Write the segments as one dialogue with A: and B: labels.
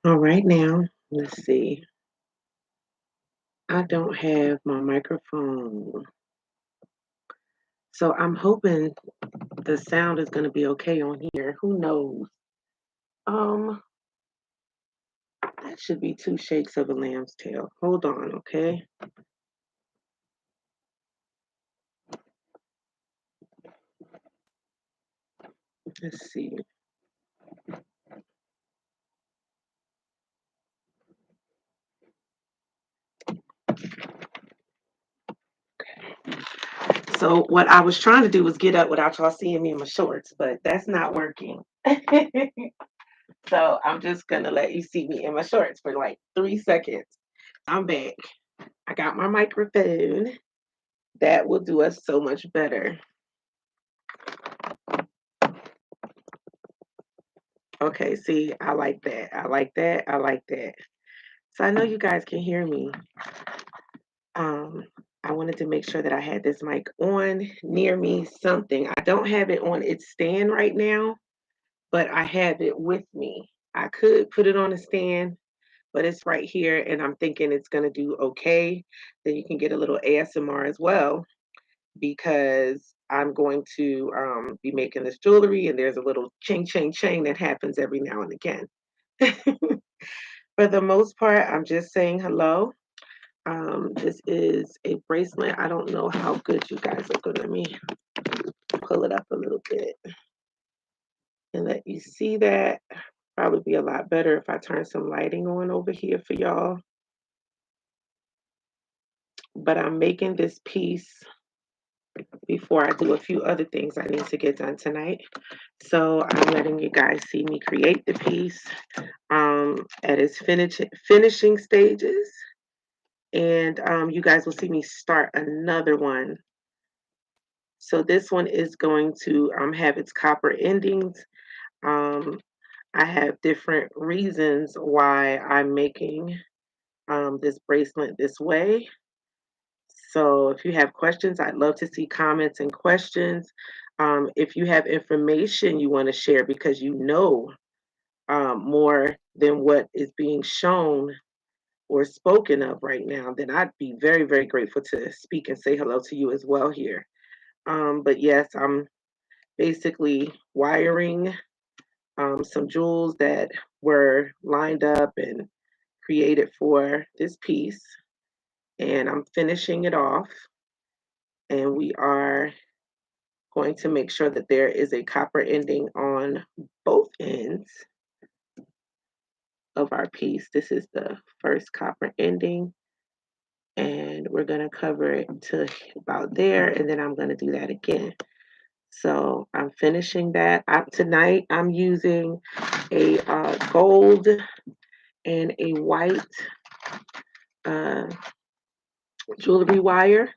A: All right, now, let's see. I don't have my microphone. So I'm hoping the sound is going to be okay on here. Who knows? Um, that should be two shakes of a lamb's tail. Hold on, okay? Let's see. So what I was trying to do was get up without y'all seeing me in my shorts, but that's not working. So I'm just gonna let you see me in my shorts for like 3 seconds. I'm back. I got my microphone. That will do us so much better. Okay, see, I like that. I like that. I like that. So I know you guys can hear me. Um, I wanted to make sure that I had this mic on near me, something. I don't have it on its stand right now, but I have it with me. I could put it on a stand, but it's right here, and I'm thinking it's going to do okay. Then you can get a little ASMR as well because I'm going to be making this jewelry, and there's a little ching, ching, ching that happens every now and again. For the most part, I'm just saying hello. This is a bracelet. I don't know how good you guys are going to let me pull it up a little bit and let you see that. Probably be a lot better if I turn some lighting on over here for y'all. But I'm making this piece before I do a few other things I need to get done tonight. So I'm letting you guys see me create the piece at its finishing stages. And you guys will see me start another one. So this one is going to have its copper endings. Um, I have different reasons why I'm making this bracelet this way. So if you have questions, I'd love to see comments and questions. If you have information you want to share because you know more than what is being shown or spoken of right now, then I'd be very, very grateful to speak and say hello to you as well here. But yes, I'm basically wiring some jewels that were lined up and created for this piece. And I'm finishing it off. And we are going to make sure that there is a copper ending on both ends of our piece. This is the first copper ending. And we're going to cover it to about there. And then I'm going to do that again. So I'm finishing that. Tonight I'm using a gold and a white uh, jewelry wire,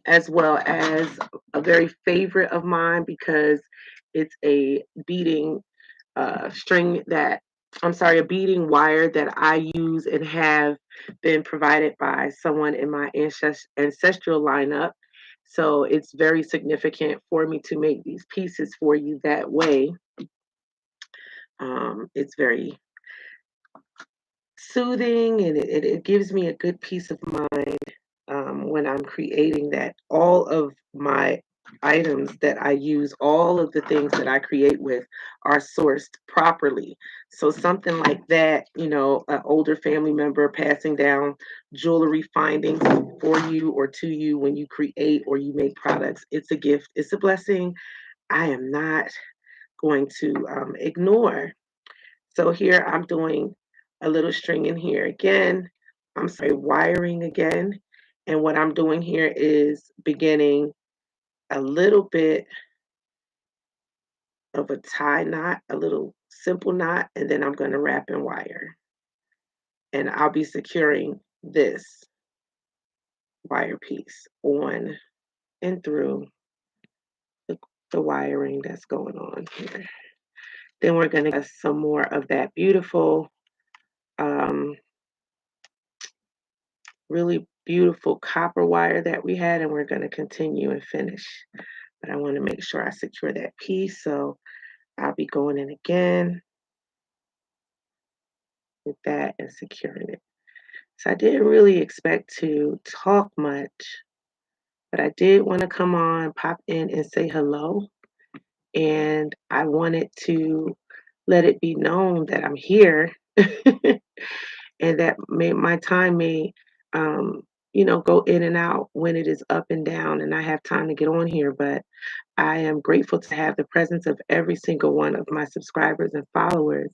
A: as well as a very favorite of mine because it's a beading string that I'm sorry, a beading wire that I use and have been provided by someone in my ancestral lineup. So it's very significant for me to make these pieces for you that way. It's very soothing and it gives me a good peace of mind when I'm creating that. All of my items that I use, all of the things that I create with are sourced properly. So something like that, you know, an older family member passing down jewelry findings for you or to you when you create or you make products, it's a gift, it's a blessing. I am not going to ignore. So here I'm doing a little string in here again. I'm sorry, wiring again. And what I'm doing here is beginning a little bit of a tie knot, a little simple knot, and then I'm going to wrap and wire. And I'll be securing this wire piece on and through the, the wiring that's going on here. Then we're going to get some more of that beautiful um, really beautiful copper wire that we had, and we're going to continue and finish. But I want to make sure I secure that piece, so I'll be going in again. with that and securing it. So I didn't really expect to talk much, but I did want to come on, pop in, and say hello. And I wanted to let it be known that I'm here and that my time may, um, go in and out when it is up and down and I have time to get on here. But I am grateful to have the presence of every single one of my subscribers and followers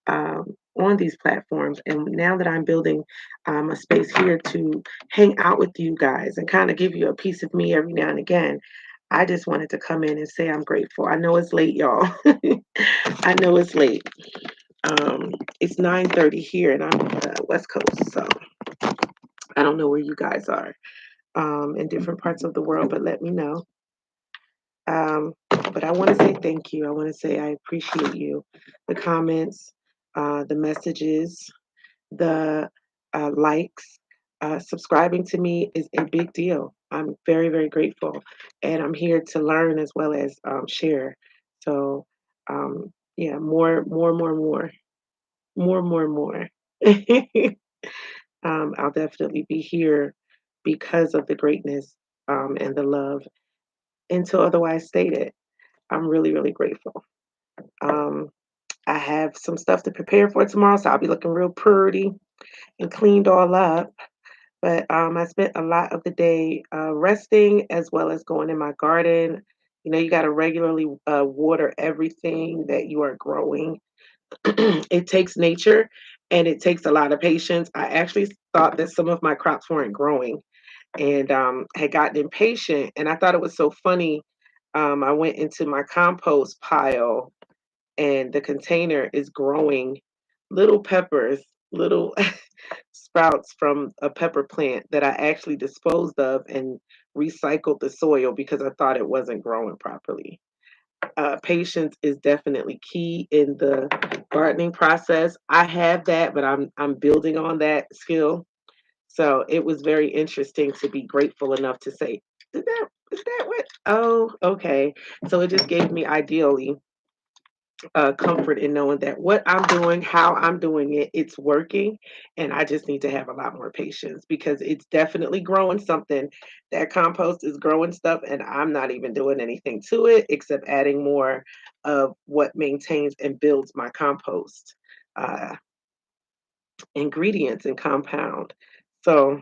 A: on these platforms. And now that I'm building a space here to hang out with you guys and kind of give you a piece of me every now and again, I just wanted to come in and say I'm grateful. I know it's late, y'all. I know it's late. It's 9:30 here, and I'm on the West Coast, so I don't know where you guys are in different parts of the world, but let me know. But I want to say thank you. I want to say I appreciate you, the comments, the messages, the likes. Subscribing to me is a big deal. I'm very, very grateful. And I'm here to learn as well as share. So, yeah, more. I'll definitely be here because of the greatness and the love. Until otherwise stated, I'm really, really grateful. Um, I have some stuff to prepare for tomorrow, so I'll be looking real pretty and cleaned all up. But I spent a lot of the day resting as well as going in my garden. You got to regularly water everything that you are growing. It takes nature and it takes a lot of patience. I actually thought that some of my crops weren't growing and had gotten impatient. And I thought it was so funny. I went into my compost pile and the container is growing little peppers, little sprouts from a pepper plant that I actually disposed of and recycled the soil because I thought it wasn't growing properly. Patience is definitely key in the gardening process. I have that, but I'm building on that skill. So it was very interesting to be grateful enough to say, is that what? Oh, okay. So it just gave me ideally comfort in knowing that what I'm doing, how I'm doing it, it's working. And I just need to have a lot more patience because it's definitely growing something. That compost is growing stuff, and I'm not even doing anything to it except adding more of what maintains and builds my compost uh, ingredients and compound. So,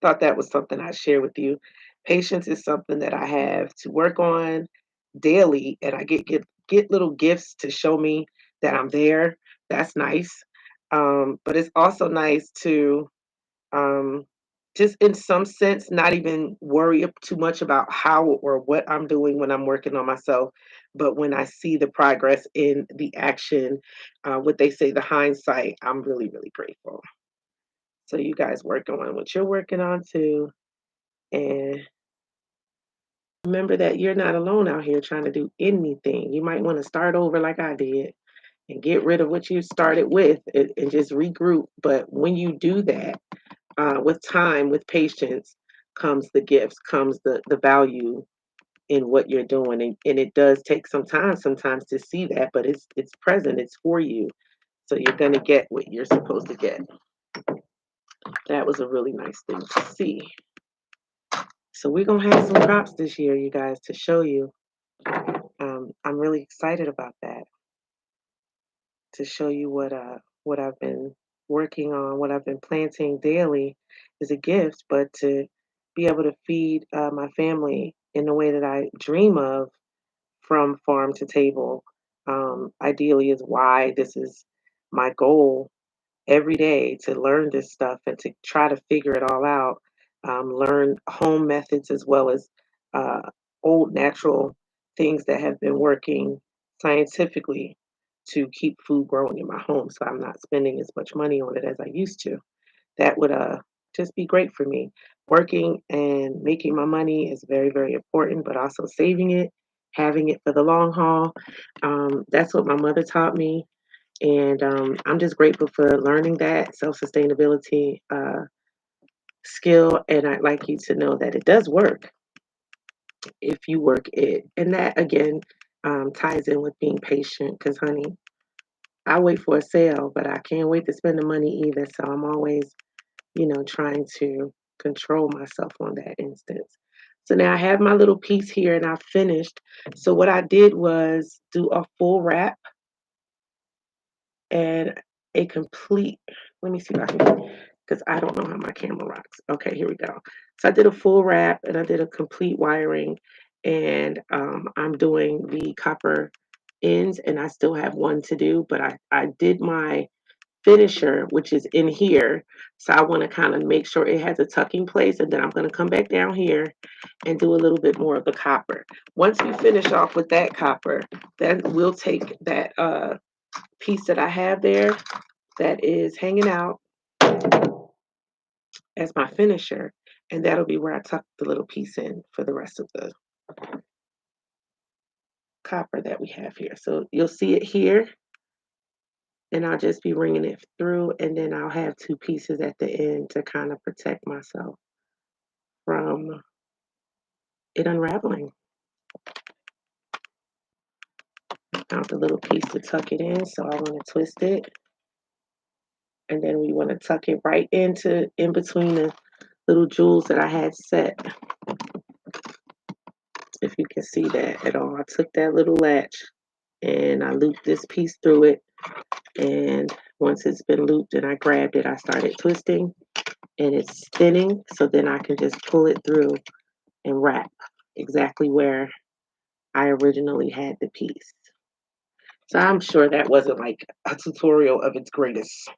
A: thought that was something I'd share with you. Patience is something that I have to work on daily, and I get little gifts to show me that I'm there. That's nice. But it's also nice to um, just in some sense not even worry too much about how or what I'm doing when I'm working on myself. But when I see the progress in the action, what they say, the hindsight, I'm really, really grateful. So you guys work on what you're working on too. And remember that you're not alone out here trying to do anything. You might want to start over like I did and get rid of what you started with and just regroup. But when you do that, with time, with patience, comes the gifts, comes the value in what you're doing. And it does take some time sometimes to see that, but it's present, it's for you. So you're gonna get what you're supposed to get. That was a really nice thing to see. So we're gonna have some crops this year, you guys, to show you. I'm really excited about that to show you what I've been working on, what I've been planting daily is a gift, but to be able to feed my family in the way that I dream of from farm to table, ideally is why this is my goal every day to learn this stuff and to try to figure it all out. Learn home methods as well as uh, old natural things that have been working scientifically to keep food growing in my home so I'm not spending as much money on it as I used to. That would just be great for me. Working and making my money is very, very important, but also saving it, having it for the long haul. That's what my mother taught me and I'm just grateful for learning that self sustainability skill. And I'd like you to know that it does work if you work it. And that again ties in with being patient because, honey, I wait for a sale, but I can't wait to spend the money either. So I'm always, trying to control myself on that instance. So now I have my little piece here and I finished. So what I did was do a full wrap and a complete, let me see if I can, because I don't know how my camera rocks. Okay, here we go. So I did a full wrap and I did a complete wiring, and I'm doing the copper ends, and I still have one to do, but I did my finisher, which is in here. So I want to kind of make sure it has a tucking place, and then I'm going to come back down here and do a little bit more of the copper. Once we finish off with that copper, then we'll take that piece that I have there that is hanging out as my finisher, and that'll be where I tuck the little piece in for the rest of the copper that we have here. So you'll see it here, and I'll just be ringing it through, and then I'll have two pieces at the end to kind of protect myself from it unraveling. Found the little piece to tuck it in, so I want to twist it, and then we want to tuck it right into in between the little jewels that I had set. If you can see that at all, I took that little latch and I looped this piece through it, and once it's been looped and I grabbed it, I started twisting and it's spinning, so then I can just pull it through and wrap exactly where I originally had the piece. So I'm sure that wasn't like a tutorial of its greatest,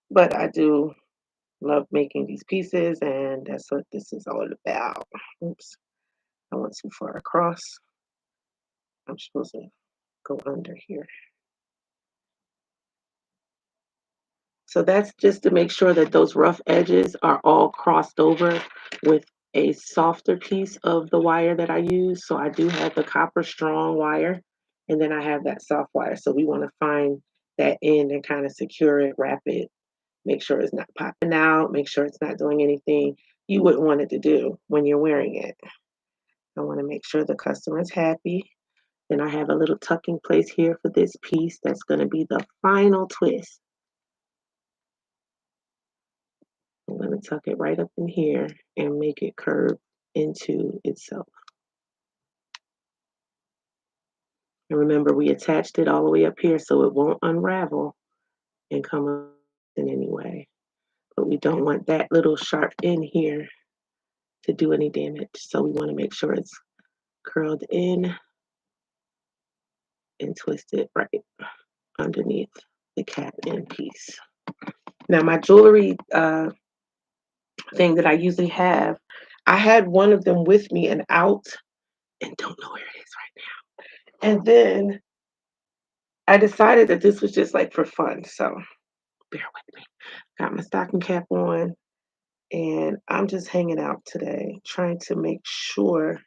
A: but I do love making these pieces, and that's what this is all about. Oops, I went too far across. I'm supposed to go under here. So that's just to make sure that those rough edges are all crossed over with a softer piece of the wire that I use. So I do have the copper strong wire, and then I have that soft wire. So we want to find that end and kind of secure it, wrap it, make sure it's not popping out, make sure it's not doing anything you wouldn't want it to do when you're wearing it. I want to make sure the customer is happy. Then I have a little tucking place here for this piece that's going to be the final twist. I'm going to tuck it right up in here and make it curve into itself. And remember, we attached it all the way up here so it won't unravel and come up in any way. But we don't want that little sharp end here to do any damage. So we want to make sure it's curled in and twisted right underneath the cap end piece. Now my jewelry thing that I usually have, I had one of them with me and out and don't know where it is right now. And then I decided that this was just like for fun, so bear with me. Got my stocking cap on, and I'm just hanging out today, trying to make sure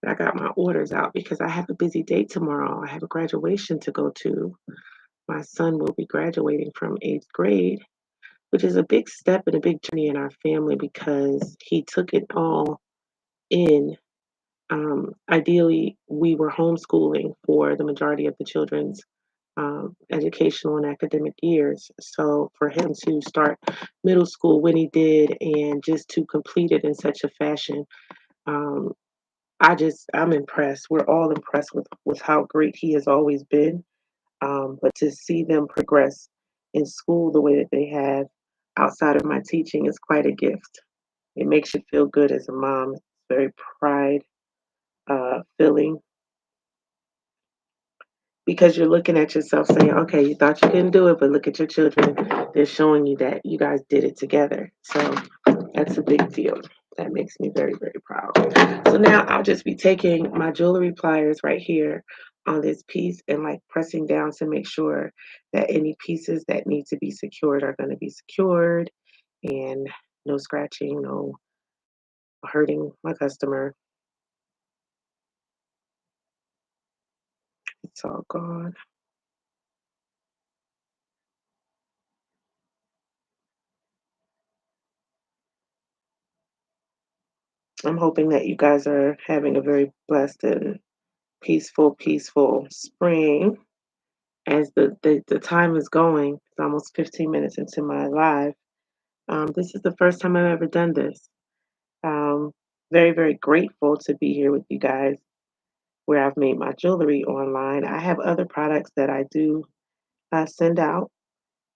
A: that I got my orders out because I have a busy day tomorrow. I have a graduation to go to. My son will be graduating from eighth grade, which is a big step and a big journey in our family because he took it all in. Ideally, we were homeschooling for the majority of the children's educational and academic years. So for him to start middle school when he did and just to complete it in such a fashion, um, I'm impressed. We're all impressed with how great he has always been. But to see them progress in school the way that they have outside of my teaching is quite a gift. It makes you feel good as a mom. It's very pride filling because you're looking at yourself saying, okay, you thought you couldn't do it, but look at your children. They're showing you that you guys did it together. So that's a big deal. That makes me very, very proud. So now I'll just be taking my jewelry pliers right here on this piece and like pressing down to make sure that any pieces that need to be secured are going to be secured and no scratching, no hurting my customer. It's all gone. I'm hoping that you guys are having a very blessed and peaceful spring. as the time is going, it's almost 15 minutes into my live. This is the first time I've ever done this. Um, very, very grateful to be here with you guys where I've made my jewelry online. I have other products that I do send out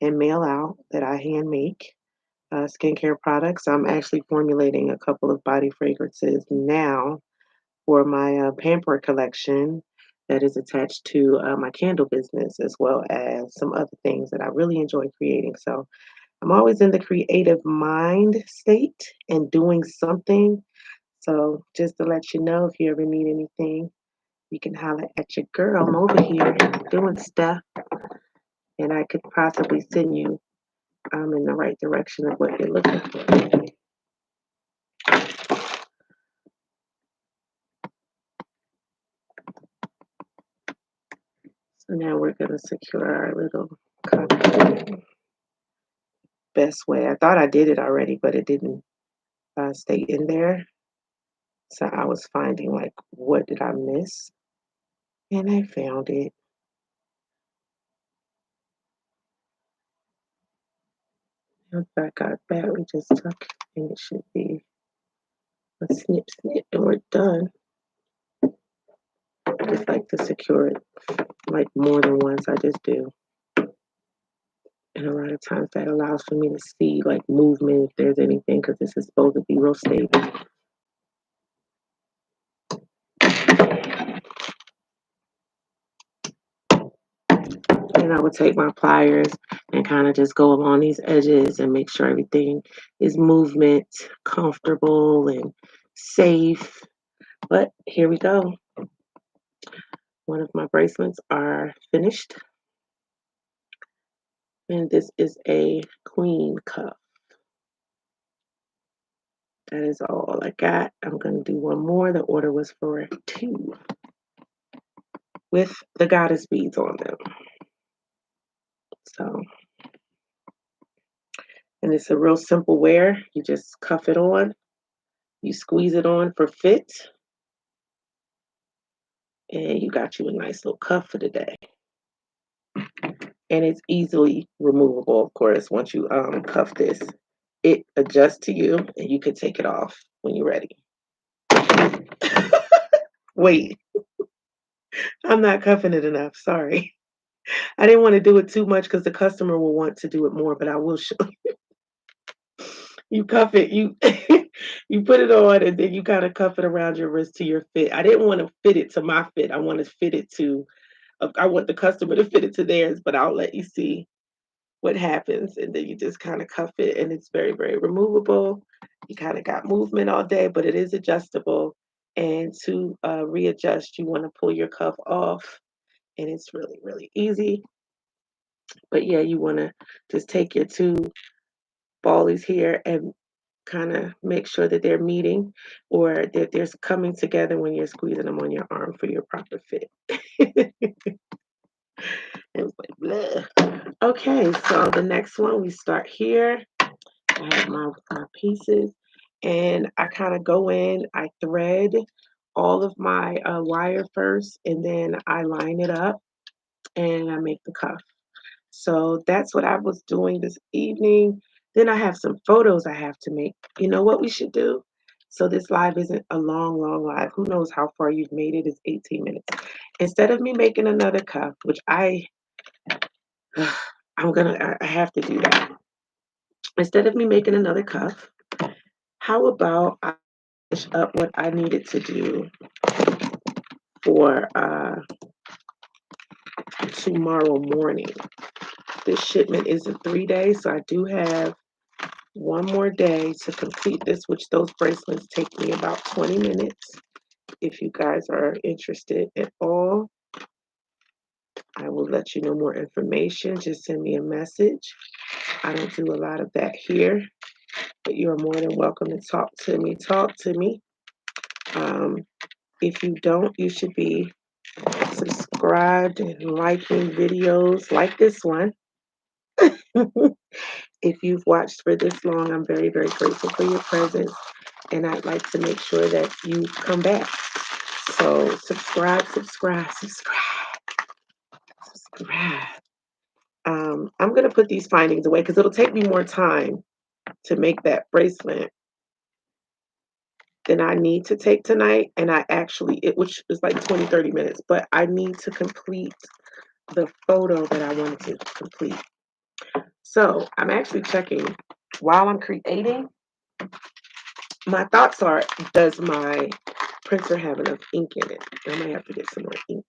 A: and mail out that I hand make. Skincare products. I'm actually formulating a couple of body fragrances now for my Pamper collection that is attached to my candle business, as well as some other things that I really enjoy creating. So I'm always in the creative mind state and doing something. So just to let you know, if you ever need anything, you can holler at your girl. I'm over here doing stuff, and I could possibly send you in the right direction of what you're looking for. So now we're going to secure our little copy. Best way. I thought I did it already, but it didn't stay in there. So I was finding like, what did I miss? And I found it. If I got that, we just took, and it should be a snip, snip, and we're done. I just like to secure it like more than once. I just do. And a lot of times that allows for me to see like movement if there's anything, because this is supposed to be real stable. And I would take my pliers and kind of just go along these edges and make sure everything is movement, comfortable, and safe. But here we go. One of my bracelets are finished. And this is a queen cuff. That is all I got. I'm going to do one more. The order was for 2 with the goddess beads on them. So, and it's a real simple wear. You just cuff it on, you squeeze it on for fit, and you got you a nice little cuff for the day. And it's easily removable, of course, once you cuff this. It adjusts to you, and you can take it off when you're ready. Wait, I'm not cuffing it enough. Sorry. I didn't want to do it too much because the customer will want to do it more, but I will show you cuff it. You you put it on and then you kind of cuff it around your wrist to your fit. I didn't want to fit it to my fit. I want to fit it to I want the customer to fit it to theirs, but I'll let you see what happens. And then you just kind of cuff it and it's very, very removable. You kind of got movement all day, but it is adjustable. And to readjust, you want to pull your cuff off and it's really, really easy. But yeah, you want to just take your 2 ballies here and kind of make sure that they're meeting or that they're coming together when you're squeezing them on your arm for your proper fit. It was like, bleh. Okay, so the next one, we start here. I have my pieces and I kind of go in, I thread all of my wire first and then I line it up and I make the cuff. So that's what I was doing this evening. Then I have some photos I have to make. You know what we should do? So this live isn't a long, long live. Who knows how far you've made it? It's 18 minutes. Instead of me making another cuff, which I have to do that. Instead of me making another cuff, how about I finish up what I needed to do for tomorrow morning? This shipment is in 3 days, so I do have one more day to complete this, which those bracelets take me about 20 minutes. If you guys are interested at all, I will let you know more information. Just send me a message. I don't do a lot of that here, but you are more than welcome to talk to me. Talk to me. Um, if you don't, you should be subscribed and liking videos like this one. If you've watched for this long, I'm very, very grateful for your presence. And I'd like to make sure that you come back. So subscribe, subscribe, subscribe. I'm gonna put these findings away because it'll take me more time to make that bracelet than I need to take tonight. And I actually, which is like 20, 30 minutes, but I need to complete the photo that I wanted to complete. So I'm actually checking while I'm creating. My thoughts are, does my printer have enough ink in it? I might have to get some more ink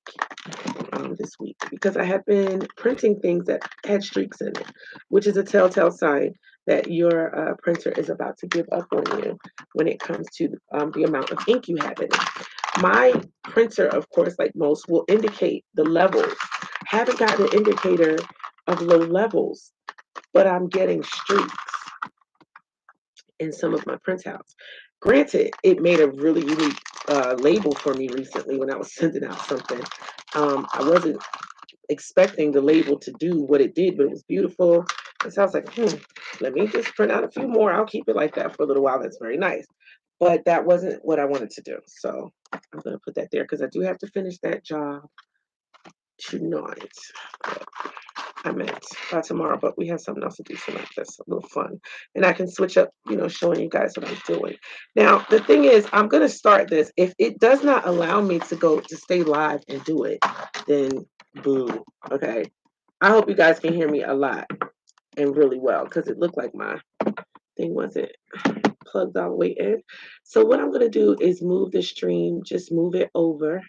A: this week because I have been printing things that had streaks in it, which is a telltale sign that your printer is about to give up on you when it comes to the amount of ink you have in it. My printer, of course, like most, will indicate the levels. Haven't gotten an indicator of low levels, but I'm getting streaks in some of my printouts. Granted, it made a really unique label for me recently when I was sending out something. I wasn't expecting the label to do what it did, but it was beautiful. And so I was like, let me just print out a few more. I'll keep it like that for a little while. That's very nice. But that wasn't what I wanted to do. So I'm going to put that there because I do have to finish that job tonight. I meant by tomorrow, but we have something else to do tonight that's a little fun. And I can switch up, showing you guys what I'm doing. Now, the thing is, I'm going to start this. If it does not allow me to stay live and do it, then boo. Okay. I hope you guys can hear me a lot and really well because it looked like my thing wasn't plugged all the way in. So what I'm going to do is move the stream, just move it over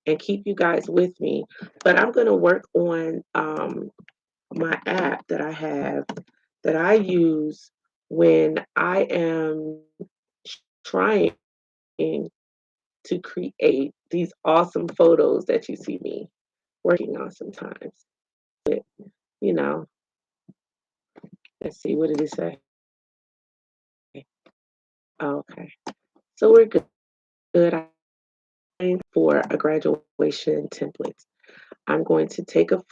A: and keep you guys with me. But I'm going to work on my app that I have that I use when I am trying to create these awesome photos that you see me working on sometimes. But, you know, let's see, what did it say? Okay, so we're good. For a graduation template. I'm going to take a